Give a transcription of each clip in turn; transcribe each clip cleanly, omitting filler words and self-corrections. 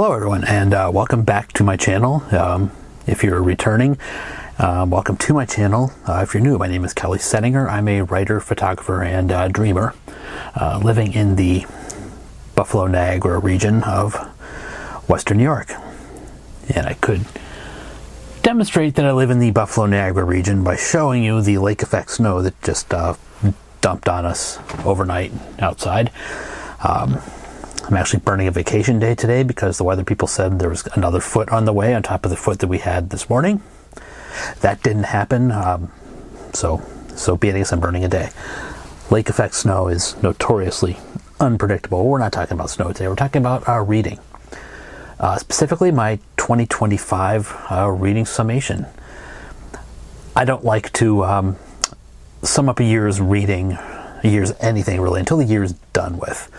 Hello everyone, and welcome back to my channel. If you're returning, welcome to my channel. If you're new, my name is Kelly Settinger. I'm a writer, photographer, and dreamer living in the Buffalo, Niagara region of Western New York. And I could demonstrate that I live in the Buffalo, Niagara region by showing you the lake effect snow that just dumped on us overnight outside. I'm actually burning a vacation day today because the weather people said there was another foot on the way on top of the foot that we had this morning. That didn't happen, so be it. I guess I'm burning a day. Lake effect snow is notoriously unpredictable. We're not talking about snow today. We're talking about reading. Specifically, my 2025 reading summation. I don't like to sum up a year's reading, a year's anything really, until the year's done with.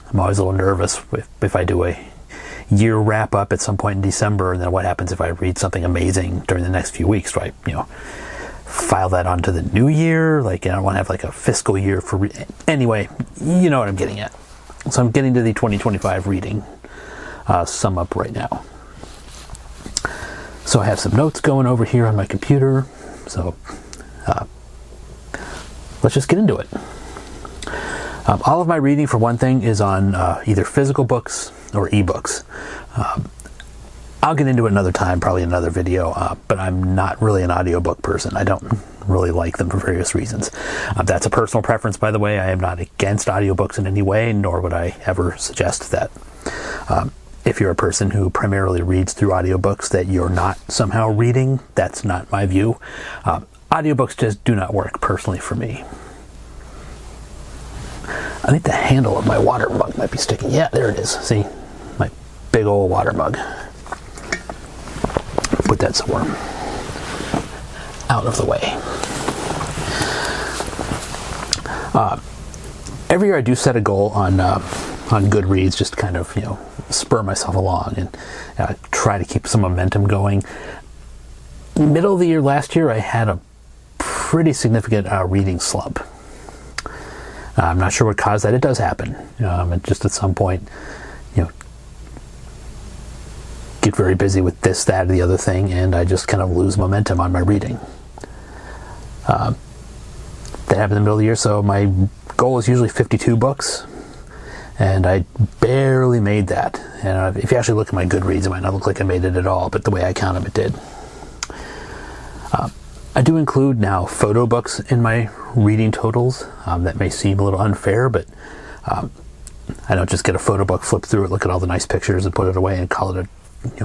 I'm always a little nervous if I do a year wrap up at some point in December, and then what happens if I read something amazing during the next few weeks, right? File that onto the new year. Like, I don't want to have like a fiscal year for anyway, you know what I'm getting at. So I'm getting to the 2025 reading sum up right now. So I have some notes going over here on my computer. So let's just get into it. All of my reading, for one thing, is on either physical books or ebooks. I'll get into it another time, probably another video, but I'm not really an audiobook person. I don't really like them for various reasons. That's a personal preference, by the way. I am not against audiobooks in any way, nor would I ever suggest that if you're a person who primarily reads through audiobooks that you're not somehow reading. That's not my view. Audiobooks just do not work personally for me. I think the handle of my water mug might be sticking. Yeah, there it is. See? My big old water mug. Put that somewhere out of the way. Every year I do set a goal on Goodreads, just to kind of, spur myself along and try to keep some momentum going. Middle of the year last year, I had a pretty significant reading slump. I'm not sure what caused that. It does happen. And just at some point, get very busy with this, that, or the other thing, and I just kind of lose momentum on my reading. That happened in the middle of the year, so my goal is usually 52 books, and I barely made that. And if you actually look at my Goodreads, it might not look like I made it at all, but the way I count them, it did. I do include now photo books in my reading totals. That may seem a little unfair, but I don't just get a photo book, flip through it, look at all the nice pictures, and put it away and call it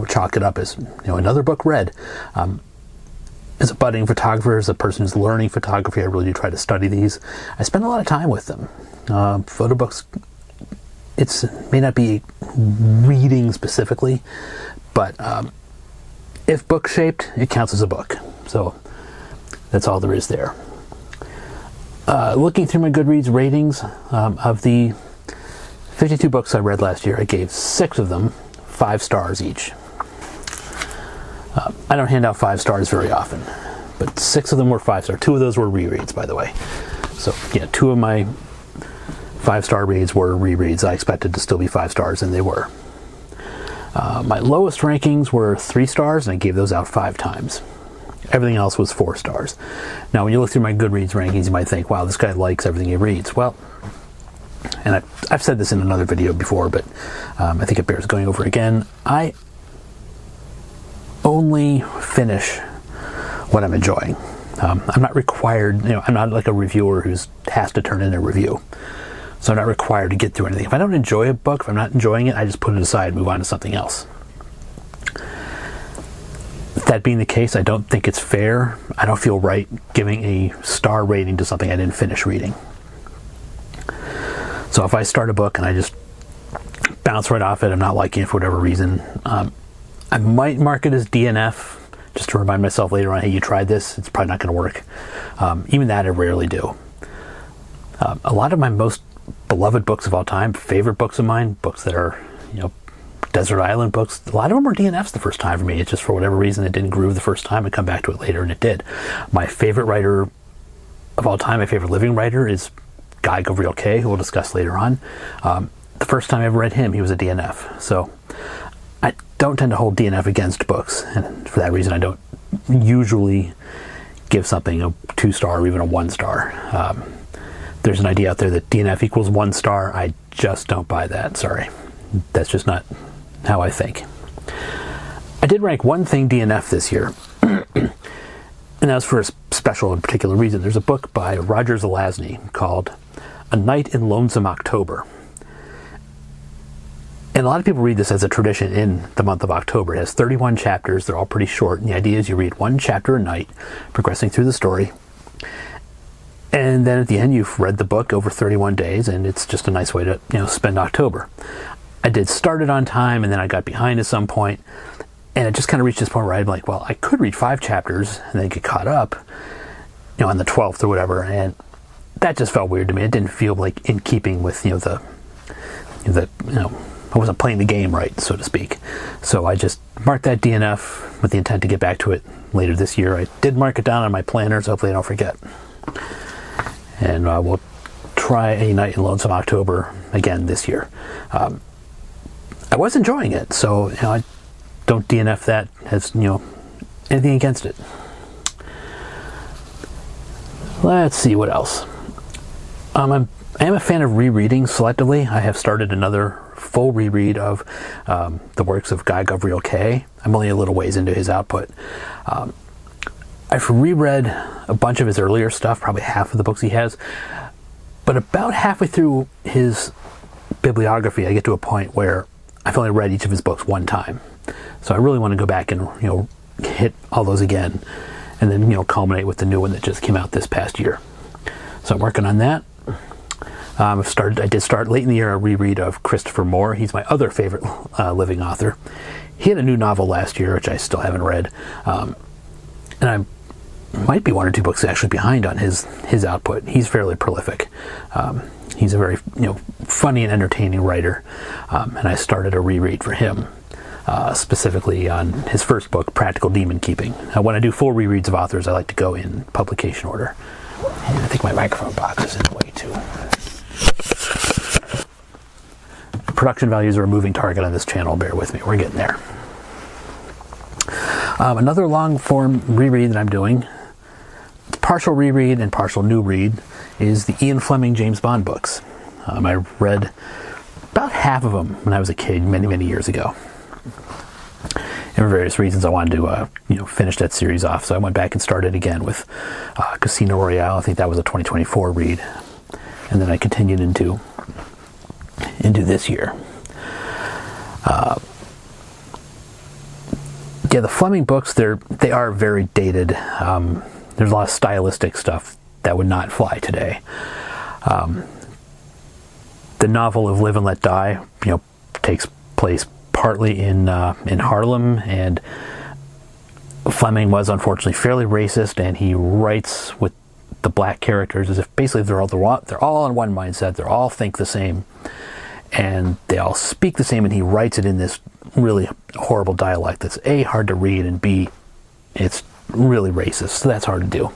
chalk it up as another book read. As a budding photographer, as a person who's learning photography, I really do try to study these. I spend a lot of time with them. Photo books, it may not be reading specifically, but if book shaped, it counts as a book. So that's all there is there. Looking through my Goodreads ratings, of the 52 books I read last year, I gave 6 of them 5 stars each. I don't hand out 5 stars very often, but 6 of them were 5 stars. 2 of those were rereads, by the way. So yeah, 2 of my 5-star reads were rereads. I expected to still be 5 stars, and they were. My lowest rankings were 3 stars, and I gave those out 5 times. Everything else was 4 stars. Now, when you look through my Goodreads rankings, you might think, wow, this guy likes everything he reads. Well, and I've said this in another video before, but I think it bears going over again. I only finish what I'm enjoying. I'm not required, I'm not like a reviewer who has to turn in a review. So I'm not required to get through anything. If I don't enjoy a book, if I'm not enjoying it, I just put it aside and move on to something else. That being the case, I don't think it's fair. I don't feel right giving a star rating to something I didn't finish reading. So if I start a book and I just bounce right off it, I'm not liking it for whatever reason, I might mark it as DNF just to remind myself later on, hey, you tried this, it's probably not going to work. Even that I rarely do. A lot of my most beloved books of all time, favorite books of mine, books that are, desert island books, a lot of them are DNFs the first time for me. It's just for whatever reason it didn't groove the first time. I come back to it later, and it did. My favorite writer of all time, my favorite living writer, is Gavriel Kay, who we'll discuss later on. The first time I ever read him, he was a DNF. So don't tend to hold DNF against books, and for that reason I don't usually give something a 2-star or even a 1-star. There's an idea out there that DNF equals 1 star. I just don't buy that, sorry. That's just not how I think. I did rank one thing DNF this year, and that was for a special and particular reason. There's a book by Roger Zelazny called A Night in Lonesome October. And a lot of people read this as a tradition in the month of October. It has 31 chapters. They're all pretty short. And the idea is you read one chapter a night, progressing through the story. And then at the end, you've read the book over 31 days, and it's just a nice way to, spend October. I did start it on time, and then I got behind at some point. And it just kind of reached this point where I'm like, well, I could read 5 chapters and then get caught up, on the 12th or whatever. And that just felt weird to me. It didn't feel like in keeping with, I wasn't playing the game right, so to speak. So I just marked that DNF with the intent to get back to it later this year. I did mark it down on my planners. Hopefully I don't forget. And we'll try A Night in Lonesome October again this year. I was enjoying it, so I don't DNF that as anything against it. Let's see what else. I am a fan of rereading selectively. I have started another full reread of the works of Gavriel Kay. I'm only a little ways into his output. I've reread a bunch of his earlier stuff, probably half of the books he has, but about halfway through his bibliography, I get to a point where I've only read each of his books one time. So I really want to go back and hit all those again, and then culminate with the new one that just came out this past year. So I'm working on that. I did start late in the year a reread of Christopher Moore. He's my other favorite living author. He had a new novel last year, which I still haven't read, and I might be 1 or 2 books actually behind on his output. He's fairly prolific. He's a very funny and entertaining writer, and I started a reread for him, specifically on his first book, Practical Demon Keeping. When I do full rereads of authors, I like to go in publication order. And I think my microphone box is in the way too. Production values are a moving target on this channel. Bear with me. We're getting there. Another long-form reread that I'm doing, partial reread and partial new read, is the Ian Fleming James Bond books. I read about half of them when I was a kid many, many years ago. And for various reasons, I wanted to finish that series off, so I went back and started again with Casino Royale. I think that was a 2024 read. And then I continued into this year. The Fleming books, they are very dated. There's a lot of stylistic stuff that would not fly today. The novel of Live and Let Die, takes place partly in Harlem, and Fleming was unfortunately fairly racist, and he writes with the black characters as if basically they're all in one mindset. They all think the same, and they all speak the same, and he writes it in this really horrible dialect that's A, hard to read, and B, it's really racist, so that's hard to do.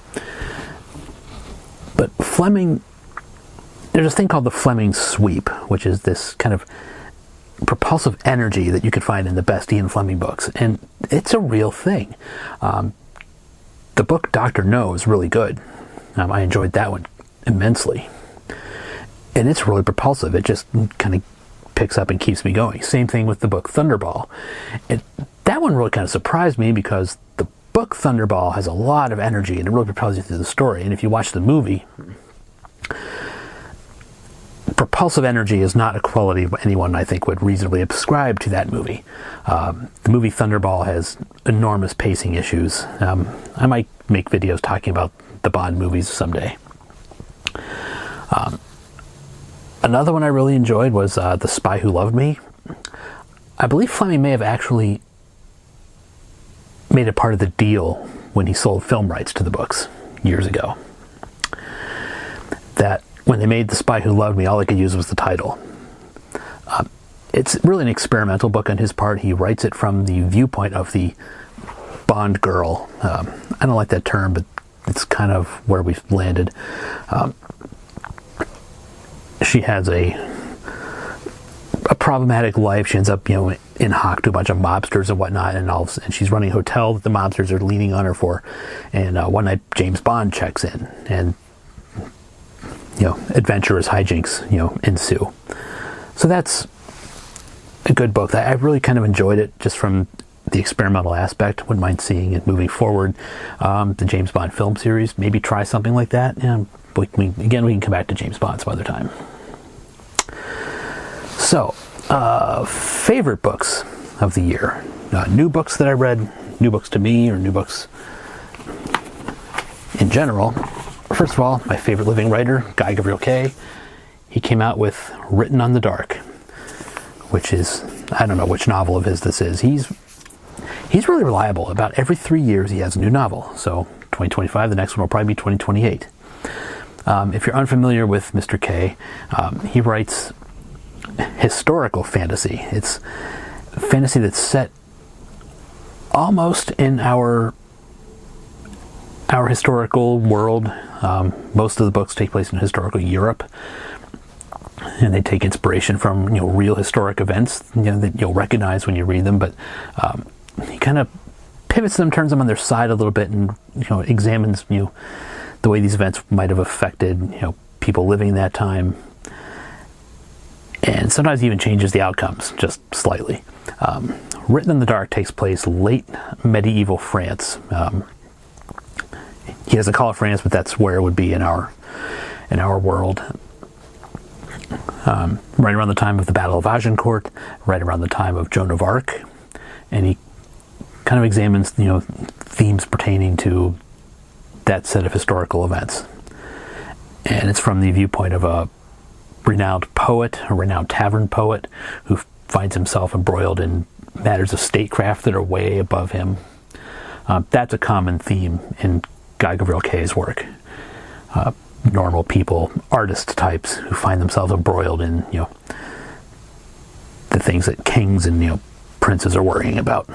But Fleming, there's a thing called the Fleming sweep, which is this kind of propulsive energy that you could find in the best Ian Fleming books, and it's a real thing. The book Dr. No is really good. I enjoyed that one immensely, and it's really propulsive. It just kind of picks up and keeps me going. Same thing with the book Thunderball. That one really kind of surprised me because the book Thunderball has a lot of energy and it really propels you through the story. And if you watch the movie, propulsive energy is not a quality anyone I think would reasonably ascribe to that movie. The movie Thunderball has enormous pacing issues. I might make videos talking about the Bond movies someday. Another one I really enjoyed was The Spy Who Loved Me. I believe Fleming may have actually made it part of the deal when he sold film rights to the books years ago. That when they made The Spy Who Loved Me, all they could use was the title. It's really an experimental book on his part. He writes it from the viewpoint of the Bond girl. I don't like that term, but it's kind of where we've landed. She has a a problematic life. She ends up, in hock to a bunch of mobsters and whatnot, and she's running a hotel that the mobsters are leaning on her for. And one night James Bond checks in, and adventurous hijinks ensue. So that's a good book. I really kind of enjoyed it just from the experimental aspect. Wouldn't mind seeing it moving forward. The James Bond film series, maybe try something like that. We can come back to James Bond some other time. So, favorite books of the year. New books that I read, new books to me, or new books in general. First of all, my favorite living writer, Gavriel Kay. He came out with Written on the Dark, which is, I don't know which novel of his this is. He's really reliable. About every 3 years he has a new novel. So 2025, the next one will probably be 2028. If you're unfamiliar with Mr. Kay, he writes historical fantasy. It's fantasy that's set almost in our historical world. Most of the books take place in historical Europe, and they take inspiration from real historic events that you'll recognize when you read them. But he kind of pivots them, turns them on their side a little bit, and examines the way these events might have affected people living in that time. And sometimes he even changes the outcomes just slightly. Written in the Dark takes place late medieval France. He doesn't call it France, but that's where it would be in our world. Right around the time of the Battle of Agincourt, right around the time of Joan of Arc, and he kind of examines themes pertaining to that set of historical events. And it's from the viewpoint of a renowned poet, a renowned tavern poet, who finds himself embroiled in matters of statecraft that are way above him. That's a common theme in Gavriel Kay's work. Normal people, artist types, who find themselves embroiled in the things that kings and princes are worrying about.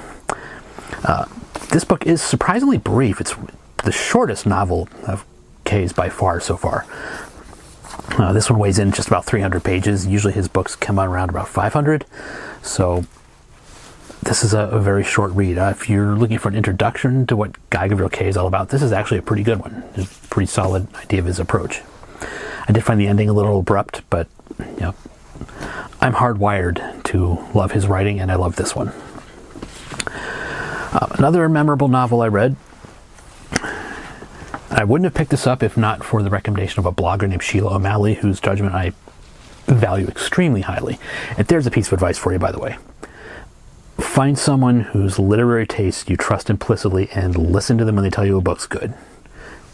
This book is surprisingly brief. It's the shortest novel of Kay's by far so far. This one weighs in just about 300 pages. Usually his books come out around about 500. So this is a very short read. If you're looking for an introduction to what Gavriel Kay is all about, this is actually a pretty good one. It's a pretty solid idea of his approach. I did find the ending a little abrupt, but I'm hardwired to love his writing, and I love this one. Another memorable novel I read, I wouldn't have picked this up if not for the recommendation of a blogger named Sheila O'Malley, whose judgment I value extremely highly. And there's a piece of advice for you, by the way. Find someone whose literary taste you trust implicitly and listen to them when they tell you a book's good.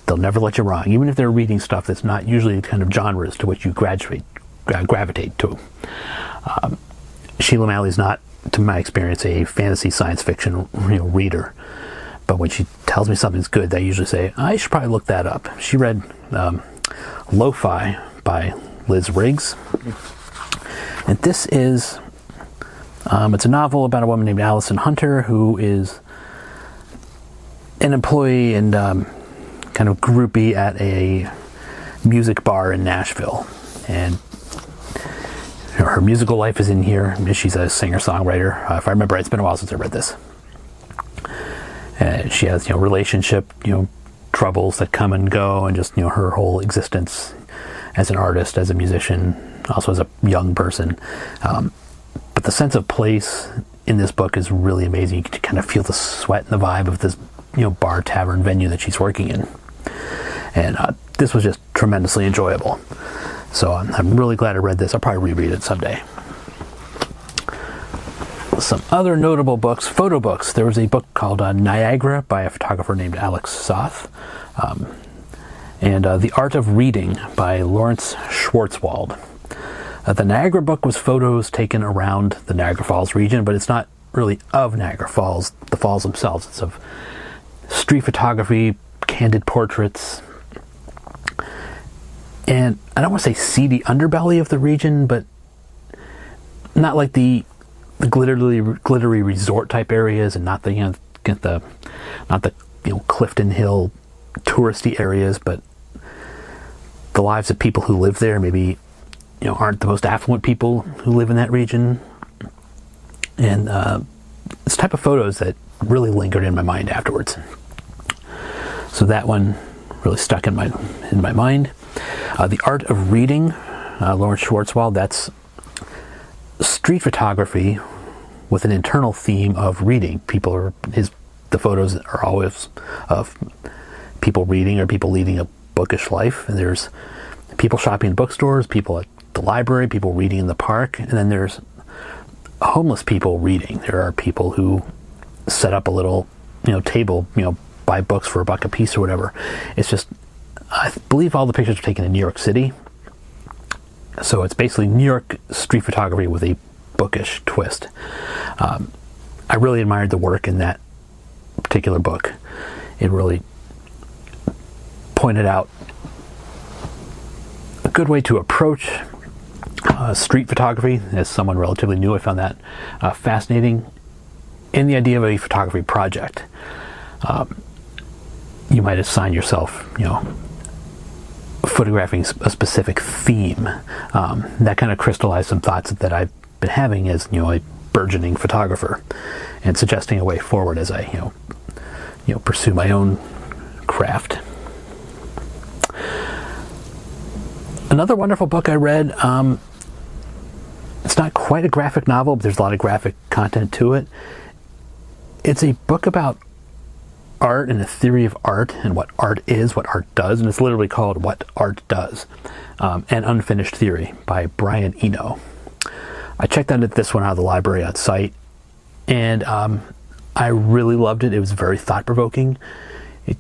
They'll never let you wrong, even if they're reading stuff that's not usually the kind of genres to which you gravitate to. Sheila O'Malley's not, to my experience, a fantasy science fiction reader. But when she tells me something's good, I usually say, I should probably look that up. She read Lo-Fi by Liz Riggs. And this is, it's a novel about a woman named Allison Hunter, who is an employee and kind of groupie at a music bar in Nashville. And her musical life is in here. She's a singer-songwriter. If I remember, it's been a while since I read this. She has, relationship, troubles that come and go, and just, her whole existence as an artist, as a musician, also as a young person. But the sense of place in this book is really amazing. You can kind of feel the sweat and the vibe of this, bar, tavern, venue that she's working in. And this was just tremendously enjoyable. So I'm really glad I read this. I'll probably reread it someday. Some other notable books, photo books. There was a book called Niagara by a photographer named Alex Soth. And The Art of Reading by Lawrence Schwartzwald. The Niagara book was photos taken around the Niagara Falls region, but it's not really of Niagara Falls, the falls themselves. It's of street photography, candid portraits, and I don't want to say seedy underbelly of the region, but not like the glittery resort type areas, and not the Clifton Hill touristy areas, but the lives of people who live there, maybe aren't the most affluent people who live in that region. And it's type of photos that really lingered in my mind afterwards. So that one really stuck in my mind. The Art of Reading, Lawrence Schwartzwald. That's street photography with an internal theme of reading. The photos are always of people reading or people leading a bookish life. And there's people shopping in bookstores, people at the library, people reading in the park, and then there's homeless people reading. There are people who set up a little, table, buy books for $1 a piece or whatever. It's just, I believe all the pictures are taken in New York City. So it's basically New York street photography with a bookish twist. I really admired the work in that particular book. It really pointed out a good way to approach street photography. As someone relatively new, I found that fascinating. And the idea of a photography project. You might assign yourself, photographing a specific theme. That kind of crystallized some thoughts that I've been having as, a burgeoning photographer, and suggesting a way forward as I, pursue my own craft. Another wonderful book I read, it's not quite a graphic novel, but there's a lot of graphic content to it. It's a book about art and a theory of art and what art is, what art does, and it's literally called What Art Does, An Unfinished Theory by Brian Eno. I checked out this one out of the library on site, and I really loved it. It was very thought-provoking. It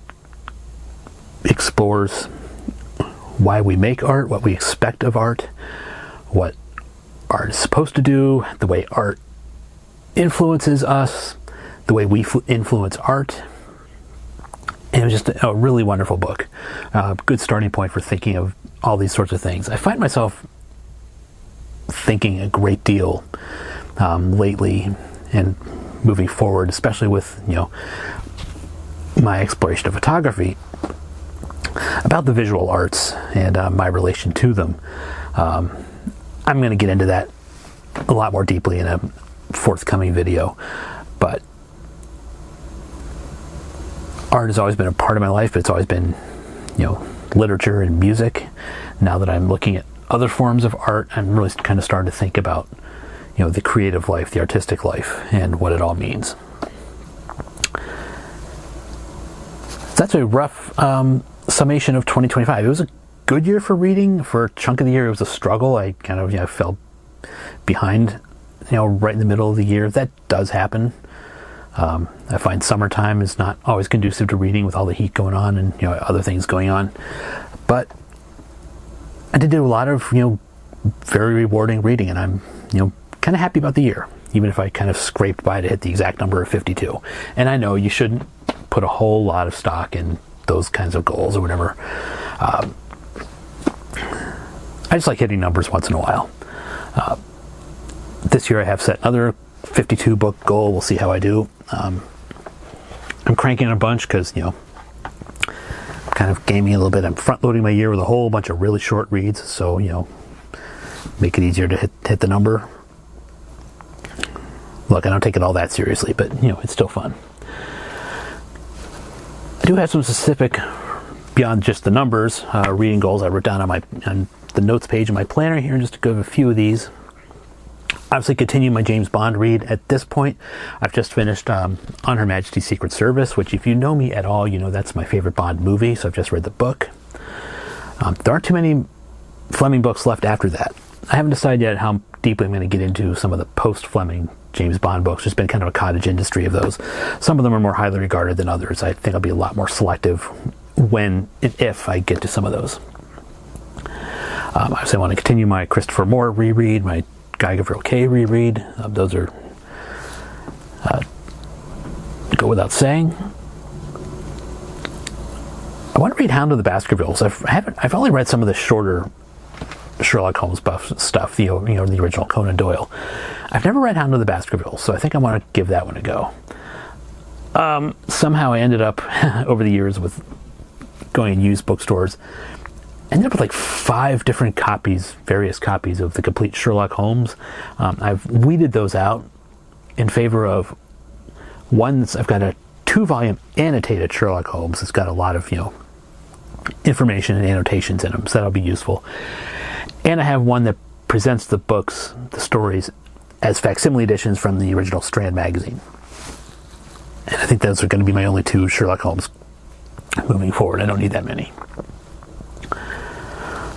explores why we make art, what we expect of art, what art is supposed to do, the way art influences us, the way we influence art. And it was just a really wonderful book. Good starting point for thinking of all these sorts of things. I find myself thinking a great deal lately and moving forward, especially with, my exploration of photography, about the visual arts and my relation to them. I'm going to get into that a lot more deeply in a forthcoming video, but art has always been a part of my life. It's always been, literature and music. Now that I'm looking at other forms of art, I'm really kind of starting to think about, the creative life, the artistic life, and what it all means. That's a rough summation of 2025. It was a good year for reading. For a chunk of the year, it was a struggle. I kind of, fell behind, right in the middle of the year. That does happen. I find summertime is not always conducive to reading with all the heat going on and other things going on. But I did do a lot of very rewarding reading, and I'm kind of happy about the year, even if I kind of scraped by to hit the exact number of 52. And I know you shouldn't put a whole lot of stock in those kinds of goals or whatever. I just like hitting numbers once in a while. This year I have set another 52 book goal. We'll see how I do. I'm cranking a bunch because, kind of gaming a little bit. I'm front loading my year with a whole bunch of really short reads, so make it easier to hit the number. Look, I don't take it all that seriously, but it's still fun. I do have some specific, beyond just the numbers, reading goals I wrote down on the notes page in my planner here, just to go over a few of these. Obviously, continue my James Bond read. At this point, I've just finished On Her Majesty's Secret Service, which, if you know me at all, that's my favorite Bond movie, so I've just read the book. There aren't too many Fleming books left after that. I haven't decided yet how deeply I'm going to get into some of the post-Fleming James Bond books. There's been kind of a cottage industry of those. Some of them are more highly regarded than others. I think I'll be a lot more selective when and if I get to some of those. Obviously, I want to continue my Christopher Moore reread, my Gavriel Kay reread. Those are go without saying. I want to read Hound of the Baskervilles. I've only read some of the shorter Sherlock Holmes stuff, the original Conan Doyle. I've never read Hound of the Baskervilles, so I think I want to give that one a go. Somehow I ended up over the years with going in used bookstores ended up with like 5 different copies, various copies of the complete Sherlock Holmes. I've weeded those out in favor of ones. I've got a 2-volume annotated Sherlock Holmes. It's got a lot of, information and annotations in them, so that'll be useful. And I have one that presents the books, the stories, as facsimile editions from the original Strand magazine. And I think those are going to be my only 2 Sherlock Holmes moving forward. I don't need that many.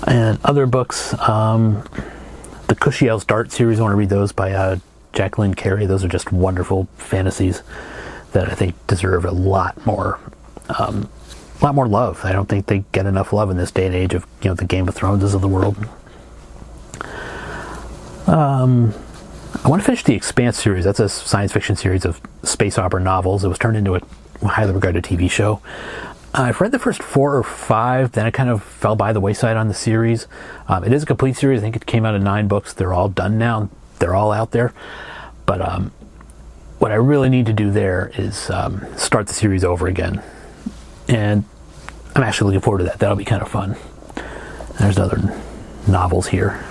And other books, the Cushiel's Dart series, I want to read those by Jacqueline Carey. Those are just wonderful fantasies that I think deserve a lot more love. I don't think they get enough love in this day and age of, the Game of Thrones of the world. I want to finish the Expanse series. That's a science fiction series of space opera novels. It was turned into a highly regarded TV show. I've read the first 4 or 5, then it kind of fell by the wayside on the series. It is a complete series. I think it came out in 9 books. They're all done now. They're all out there. But what I really need to do there is start the series over again. And I'm actually looking forward to that. That'll be kind of fun. There's other novels here.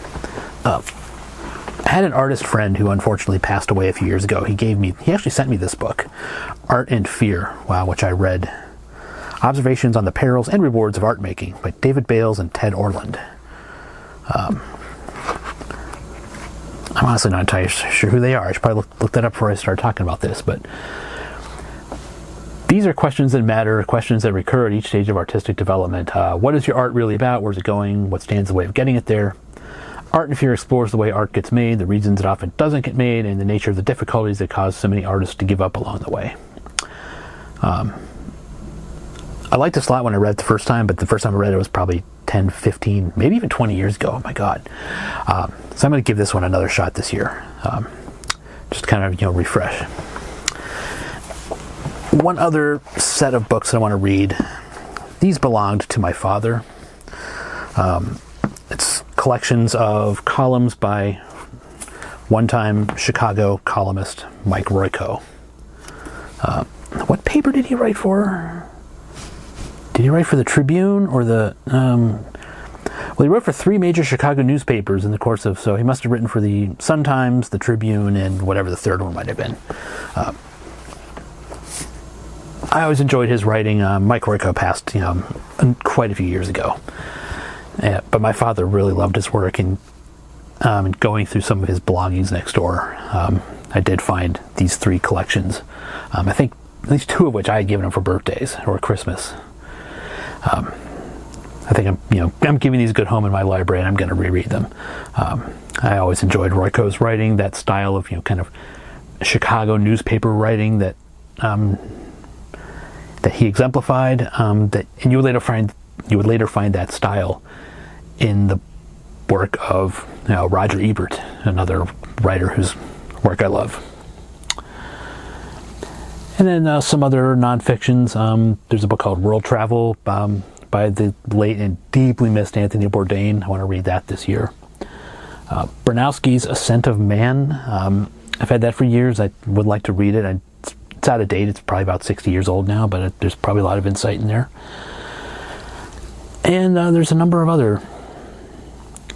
I had an artist friend who unfortunately passed away a few years ago. He actually sent me this book, Art and Fear, which I read. Observations on the Perils and Rewards of Art Making by David Bales and Ted Orland. I'm honestly not entirely sure who they are. I should probably look that up before I start talking about this, but these are questions that matter, questions that recur at each stage of artistic development. What is your art really about? Where's it going? What stands in the way of getting it there? Art and Fear explores the way art gets made, the reasons it often doesn't get made, and the nature of the difficulties that cause so many artists to give up along the way. I liked this a lot when I read it the first time, but the first time I read it was probably 10, 15, maybe even 20 years ago. Oh my God. So I'm going to give this one another shot this year. Just kind of, refresh. One other set of books that I want to read. These belonged to my father. It's collections of columns by one-time Chicago columnist Mike Royko. What paper did he write for? Did he write for the Tribune or the... Well, he wrote for 3 major Chicago newspapers in the course of... So he must have written for the Sun-Times, the Tribune, and whatever the third one might have been. I always enjoyed his writing. Mike Royko passed, quite a few years ago. But my father really loved his work, and going through some of his bloggings next door, I did find these 3 collections. I think at least 2 of which I had given him for birthdays or Christmas. I think I'm giving these a good home in my library, and I'm going to reread them. I always enjoyed Royko's writing, that style of kind of Chicago newspaper writing that he exemplified. And you would later find that style in the work of Roger Ebert, another writer whose work I love. And then some other non-fictions. There's a book called World Travel by the late and deeply missed Anthony Bourdain. I want to read that this year. Bernowski's Ascent of Man. I've had that for years. I would like to read it. It's out of date. It's probably about 60 years old now, but there's probably a lot of insight in there. And there's a number of other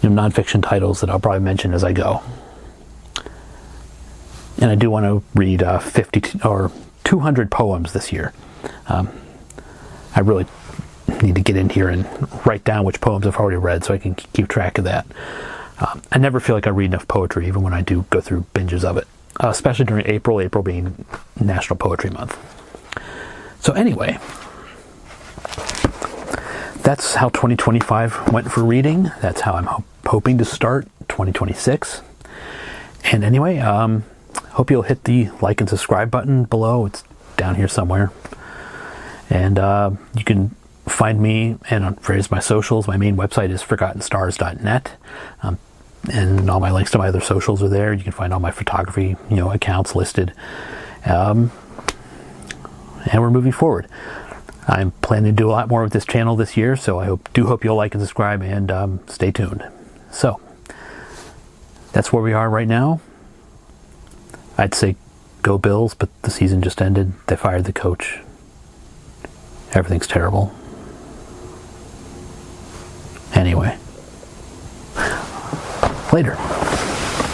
non-fiction titles that I'll probably mention as I go. And I do want to read 50 or 200 poems this year. I really need to get in here and write down which poems I've already read so I can keep track of that. I never feel like I read enough poetry, even when I do go through binges of it, especially during April being National Poetry Month. So anyway, that's how 2025 went for reading. That's how I'm hoping to start 2026. And anyway, hope you'll hit the like and subscribe button below. It's down here somewhere. And you can find me and on various of my socials. My main website is forgottenstars.net. And all my links to my other socials are there. You can find all my photography, accounts listed. And we're moving forward. I'm planning to do a lot more with this channel this year, so I hope you'll like and subscribe and stay tuned. So, that's where we are right now. I'd say go Bills, but the season just ended. They fired the coach. Everything's terrible. Anyway, later.